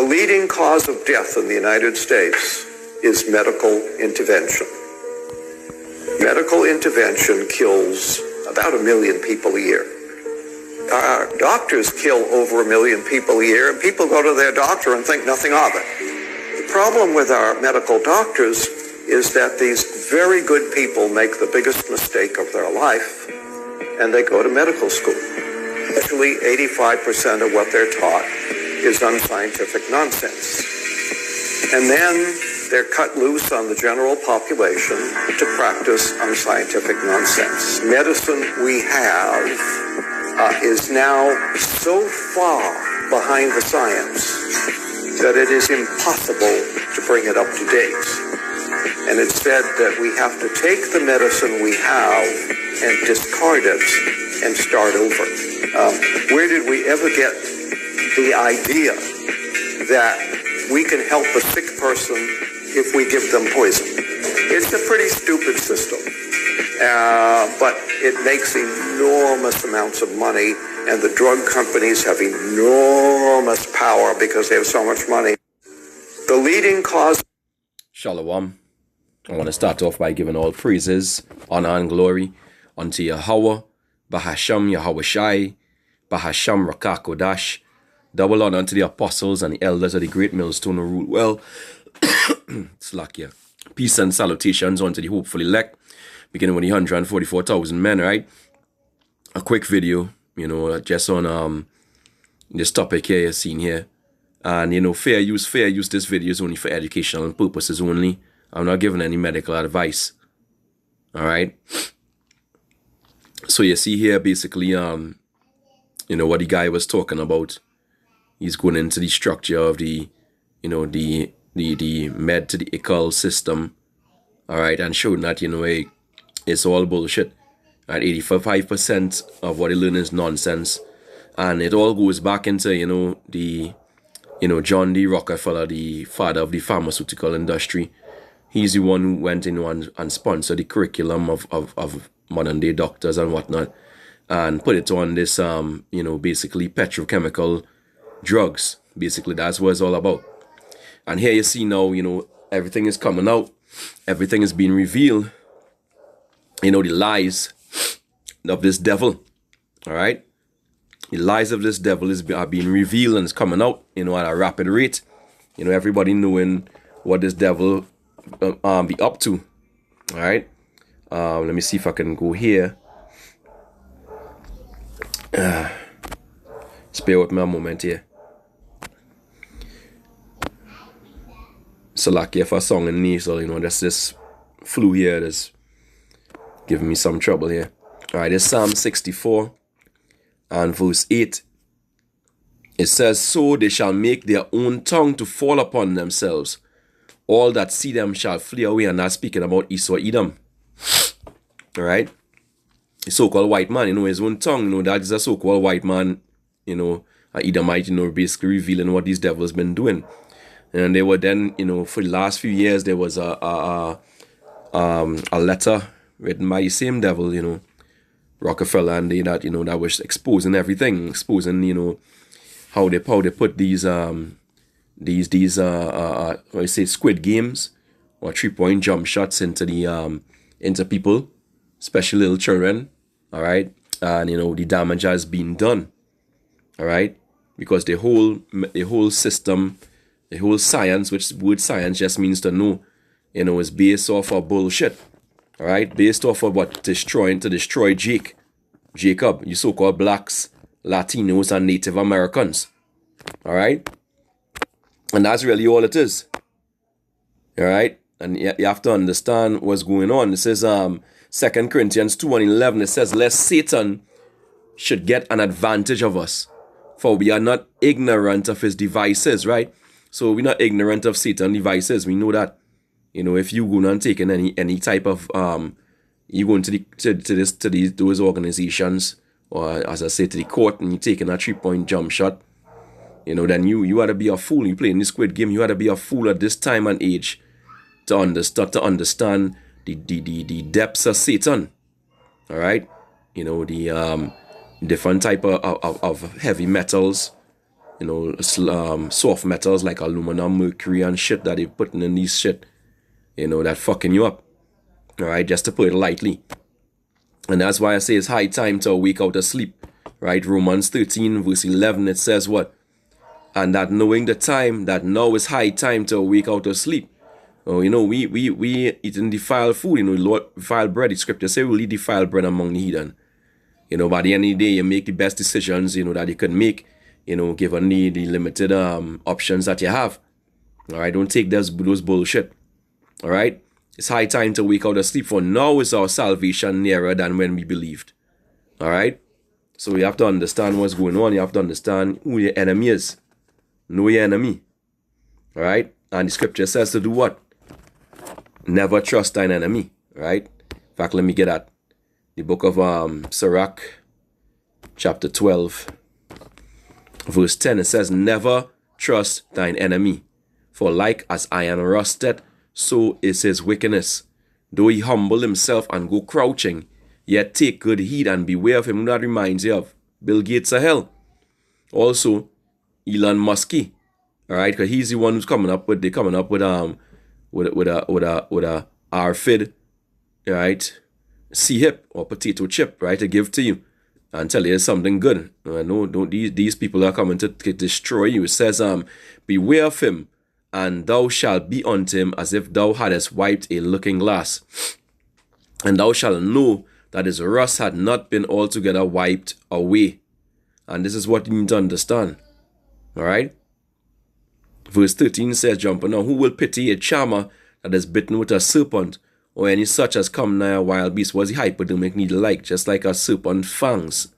The leading cause of death in the United States is medical intervention. Medical intervention kills about 1 million people a year. Our doctors kill over 1 million people a year, and people go to their doctor and think nothing of it. The problem with our medical doctors is that these very good people make the biggest mistake of their life, and they go to medical school. Actually, 85% of what they're taught is unscientific nonsense. And then they're cut loose on the general population to practice unscientific nonsense. Medicine we have is now so far behind the science that it is impossible to bring it up to date. And it's said that we have to take the medicine we have and discard it and start over. Where did we ever get the idea that we can help a sick person if we give them poison? It's a pretty stupid system, but it makes enormous amounts of money, and the drug companies have enormous power because they have so much money. The leading cause... Shalom. I want to start off by giving all praises, honor, and glory unto Yahweh, Bahasham Yahweh Shai, Bahasham Rakah Kodash. Double honor unto the apostles and the elders of the great millstone who rule well. Slakia. Peace and salutations unto the hopeful elect, beginning with the 144,000 men, right? A quick video, just on this topic here you're seeing here. And, fair use. This video is only for educational purposes only. I'm not giving any medical advice. All right? So you see here, basically, what the guy was talking about. He's going into the structure of the med to the ical system, all right, and showing that, it's all bullshit. Right, 85% of what they learn is nonsense, and it all goes back into, John D. Rockefeller, the father of the pharmaceutical industry. He's the one who went in and sponsored the curriculum of modern day doctors and whatnot, and put it on this, basically petrochemical drugs. Basically, that's what it's all about. And here you see now, everything is coming out. Everything is being revealed. The lies of this devil. All right? The lies of this devil are being revealed and it's coming out, at a rapid rate. Everybody knowing what this devil be up to. All right? Let me see if I can go here. Spare with me a moment here. So lucky if a song in nasal, that's this flu here that's giving me some trouble here. Alright, it's Psalm 64 and verse 8. It says, "So they shall make their own tongue to fall upon themselves. All that see them shall flee away." And that's speaking about Esau Edom. Alright? The so-called white man, his own tongue, that is a so-called white man, a Edomite, basically revealing what these devils been doing. And they were then, for the last few years, there was a letter written by the same devil, Rockefeller, and that was exposing everything, exposing, how they put these squid games or 3-point jump shots into people, especially little children, all right, and the damage has been done, all right, because the whole system. The whole science, which the word science just means to know, is based off of bullshit. All right? Based off of what? To destroy Jacob, you so-called blacks, Latinos, and Native Americans. All right? And that's really all it is. All right? And you have to understand what's going on. It says, 2 Corinthians 2:11, it says, "Lest Satan should get an advantage of us, for we are not ignorant of his devices," right? So we're not ignorant of Satan's devices. We know that, if you go and take in any type of you go into those organizations, or as I say, to the court, and you taking a 3-point jump shot, then you ought to be a fool. You playing this Squid Game. You ought to be a fool at this time and age to understand the depths of Satan. All right, the different type of heavy metals. you know, soft metals like aluminum, mercury, and shit that they putting in these shit, you know, that fucking you up. All right, just to put it lightly. And that's why I say it's high time to wake out of sleep, right? Romans 13 verse 11, it says what? And that knowing the time, that now is high time to wake out of sleep. Oh, you know, we eating defiled food, you know, Lord, defiled bread. The scripture say we'll eat defiled bread among the heathen. You know, by the end of the day, you make the best decisions, you know, that you can make, you know, given the limited options that you have. All right, don't take those bullshit. All right, it's high time to wake out of sleep, for now is our salvation nearer than when we believed. All right, so you have to understand what's going on. You have to understand who your enemy is. Know your enemy. All right, and the scripture says to do what? Never trust thine enemy. Right? In fact, let me get at the book of Sirach, chapter 12, verse 10. It says, never trust thine enemy, for like as iron rusted, so is his wickedness. Though he humble himself and go crouching, yet take good heed and beware of him. That reminds you of Bill Gates of hell. Also, Elon Musk. All right, because he's the one who's coming up with a RFID, right? C-hip or potato chip, right, to give to you and tell you something good. No, don't these people are coming to destroy you. It says, beware of him, and thou shalt be unto him as if thou hadst wiped a looking glass, and thou shalt know that his rust had not been altogether wiped away. And this is what you need to understand. All right. Verse 13 says, jumping now, who will pity a charmer that is bitten with a serpent, or any such as come nigh a wild beast? Was the hypodermic needle like? Just like a serpent fangs.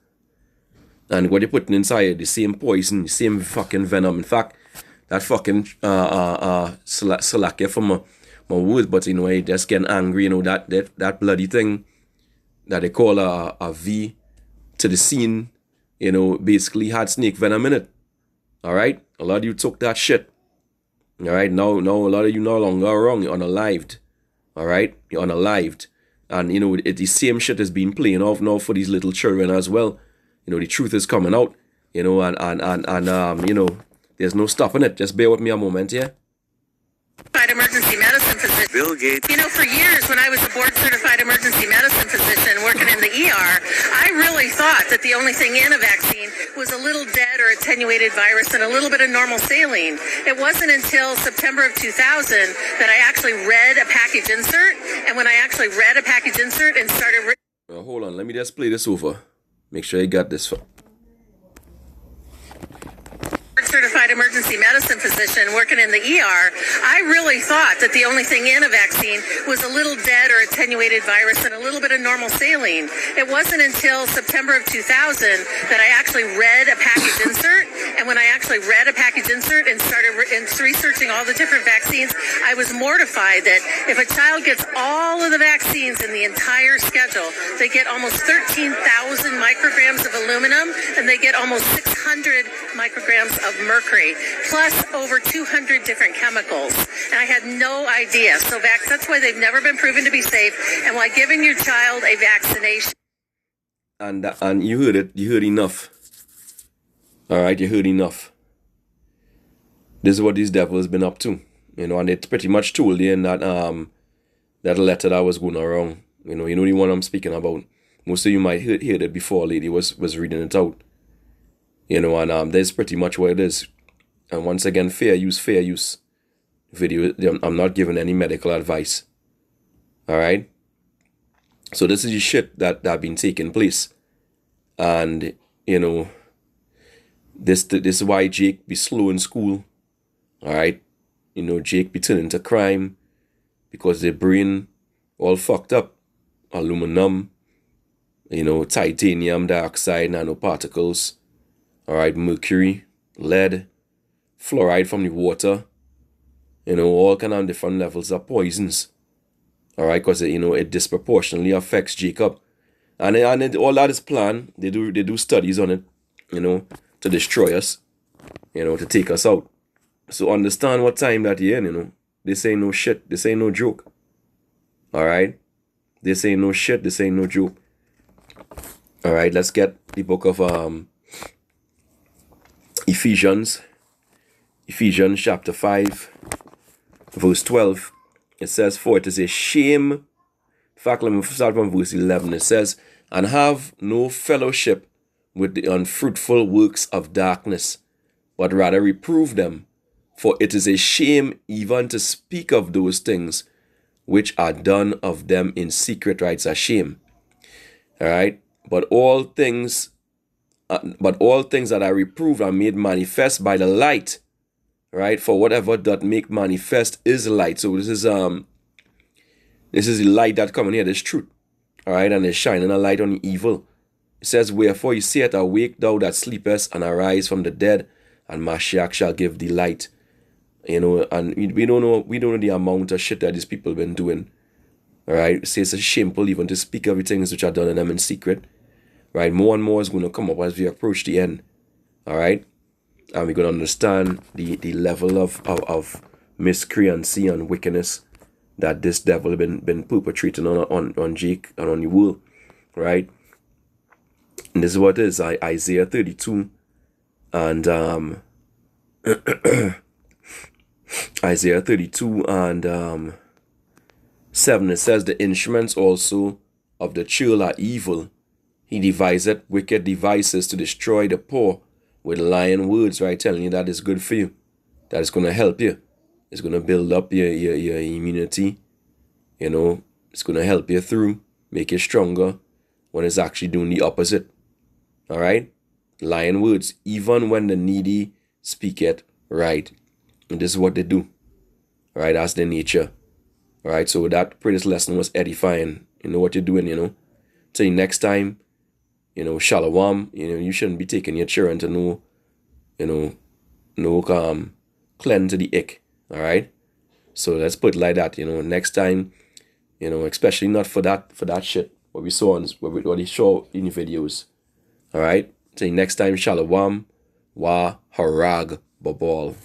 And what you're putting inside, the same poison, the same fucking venom. In fact, that fucking slack here for my words, but you know, I just getting angry, you know, that bloody thing that they call a V to the scene, you know, basically had snake venom in it. All right, a lot of you took that shit. All right, now a lot of you no longer are wrong. You're unalived. All right, you're unalived, and you know the same shit is being playing off now for these little children as well. You know, the truth is coming out. You know, and you know, there's no stopping it. Just bear with me a moment here. Emergency medicine physician. Bill Gates. You know, for years when I was a board-certified emergency medicine physician working in the ER, I really thought that the only thing in a vaccine was a little dead or attenuated virus and a little bit of normal saline. It wasn't until September of 2000 that I actually read a package insert, and when I actually read a package insert and started... Hold on, let me just play this over. Make sure you got this. Certified emergency medicine physician working in the ER, I really thought that the only thing in a vaccine was a little dead or attenuated virus and a little bit of normal saline. It wasn't until September of 2000 that I actually read a package insert, and when I actually read a package insert and started researching all the different vaccines, I was mortified that if a child gets all of the vaccines in the entire schedule, they get almost 13,000 micrograms of aluminum, and they get almost 600 micrograms of mercury, plus over 200 different chemicals. And I had no idea. So that's why they've never been proven to be safe, and why giving your child a vaccination. And you heard it. You heard enough. All right, you heard enough. This is what these devils been up to. You know, and it pretty much told you in that that letter that was going around. You know the one I'm speaking about. Most of you might heard it before. Lady was reading it out. You know, and that's pretty much what it is. And once again, fair use. Video, I'm not giving any medical advice. All right? So this is the shit that been taking place. And, you know, this is why Jake be slow in school. All right? You know, Jake be turning to crime because their brain all fucked up. Aluminum, you know, titanium dioxide, nanoparticles. All right, mercury, lead, fluoride from the water, you know, all kind of different levels of poisons. All right, because you know it disproportionately affects Jacob, and all that is planned. They do studies on it, you know, to destroy us, you know, to take us out. So understand what time that you're in, you know. This ain't no shit. This ain't no joke. All right, this ain't no shit. This ain't no joke. All right, let's get the book of Ephesians chapter 5, verse 12. It says, for it is a shame. In fact, let me start from verse 11. It says, and have no fellowship with the unfruitful works of darkness, but rather reprove them. For it is a shame even to speak of those things which are done of them in secret. Right? It's a shame. All right. But all things that are reproved are made manifest by the light. Right? For whatever doth make manifest is light. So this is the light that coming here, this truth. All right, and it's shining a light on evil. It says, wherefore you saith, awake thou that sleepest, and arise from the dead, and Mashiach shall give thee light. You know, and we don't know the amount of shit that these people been doing. All right, it says it's shameful even to speak of the things which are done in them in secret. Right, more and more is going to come up as we approach the end. All right, and we're going to understand the level of miscreancy and wickedness that this devil been perpetrating on Jake and on the world, right? And this is what it is, Isaiah 32 and Isaiah 32 and 7. It says, the instruments also of the churl are evil. He deviseth wicked devices to destroy the poor with lying words, right? Telling you that is good for you, that is going to help you. It's going to build up your immunity. You know, it's going to help you through, make you stronger, when it's actually doing the opposite. All right? Lying words, even when the needy speak it right. And this is what they do. All right? That's their nature. All right? So that previous lesson was edifying. You know what you're doing, you know? Till next time, you know, shalom. You know, you shouldn't be taking your children to cleanse to the ick. All right, so let's put it like that. You know, next time, you know, especially not for that shit what we saw on what they show in the videos. All right, so next time, shalom, wa harag babal.